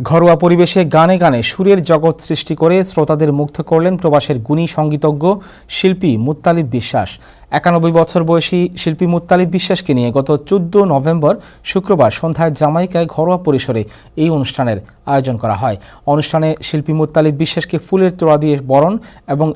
ঘরোয়া পরিবেশে গানে গানে সুরের জগৎ সৃষ্টি করে শ্রোতাদের মুগ্ধ করলেন প্রবাসের গুণী সঙ্গীতজ্ঞ শিল্পী মুত্তালিব বিশ্বাস। ৯১ বছর বয়সী শিল্পী মুত্তালিব বিশ্বাসকে নিয়ে গত ১৪ নভেম্বর শুক্রবার সন্ধ্যায় জামাইকায় ঘরোয়া পরিসরে এই অনুষ্ঠানের আয়োজন করা হয়। অনুষ্ঠানে শিল্পী মুত্তালিব বিশ্বাসকে ফুলের তোড়া দিয়ে বরণ এবং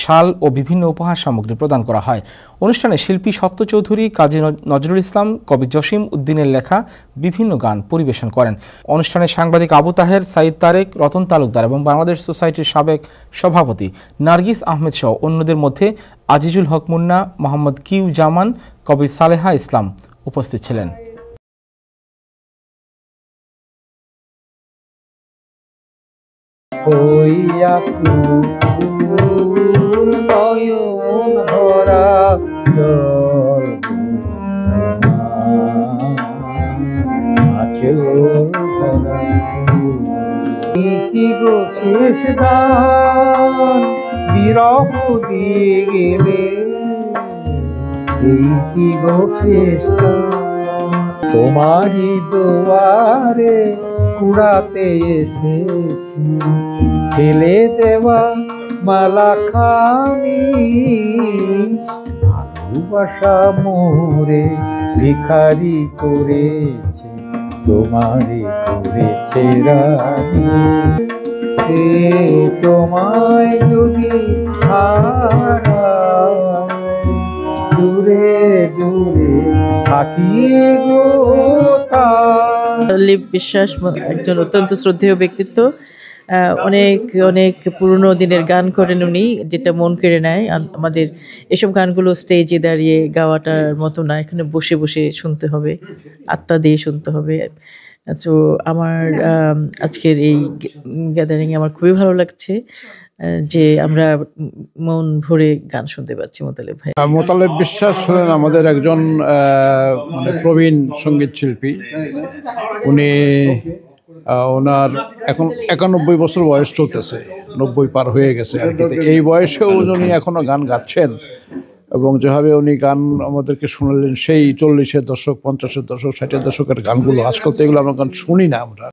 শাল ও বিভিন্ন উপহার সামগ্রী প্রদান করা হয়। অনুষ্ঠানে শিল্পী সত্য চৌধুরী, কাজী নজরুল ইসলাম, কবি জসিম উদ্দিনের লেখা বিভিন্ন গান পরিবেশন করেন। অনুষ্ঠানে সাংবাদিক আবু তাহের, সাইদ তারেক, রতন তালুকদার এবং বাংলাদেশ সোসাইটির সাবেক সভাপতি নার্গিস আহমেদ সহ অন্যদের মধ্যে আজিজুল হক মুন্না, মোহাম্মদ কিউ জামান, কবি সালেহা ইসলাম উপস্থিত ছিলেন। কি গো শেষ দান বিরহ দিয়ে গেলে, কি গো শেষ তোমারই দুয়ারে কুড়াতে এসেছি, ফেলে দেওয়া মালা খানি ভালোবাসা মোরে ভিখারি করেছে, তোমারে করেছে রানী। তোমায় যদি দূরে দূরে থাকি গো। মুত্তালিব বিশ্বাস একজন অত্যন্ত শ্রদ্ধেয় ব্যক্তিত্ব। অনেক অনেক পুরনো দিনের গান করেন উনি, যেটা মন কেড়ে নেয়। আমাদের এসব গানগুলো স্টেজে দাঁড়িয়ে গাওয়াটার মতো না, এখানে বসে বসে শুনতে হবে, আত্মা দিয়ে শুনতে হবে। তো আমার আজকের এই গ্যাদারিংয়ে আমার খুবই ভালো লাগছে যে আমরা মন ভরে গান শুনতে পাচ্ছি মুত্তালিব ভাই। মুত্তালিব বিশ্বাস হলেন আমাদের একজন প্রবীণ সঙ্গীত শিল্পী। উনি ওনার এখন ৯১ বছর বয়স চলতেছে, ৯০ পার হয়ে গেছে আর কি। এই বয়সেও উনি এখনো গান গাচ্ছেন এবং যেভাবে উনি গান আমাদেরকে শোনালেন সেই ৪০-এর দশক, ৫০-এর দশক, ৬০-এর দশকের গানগুলো, আজকাল তো এগুলো আমরা গান শুনি না আমরা।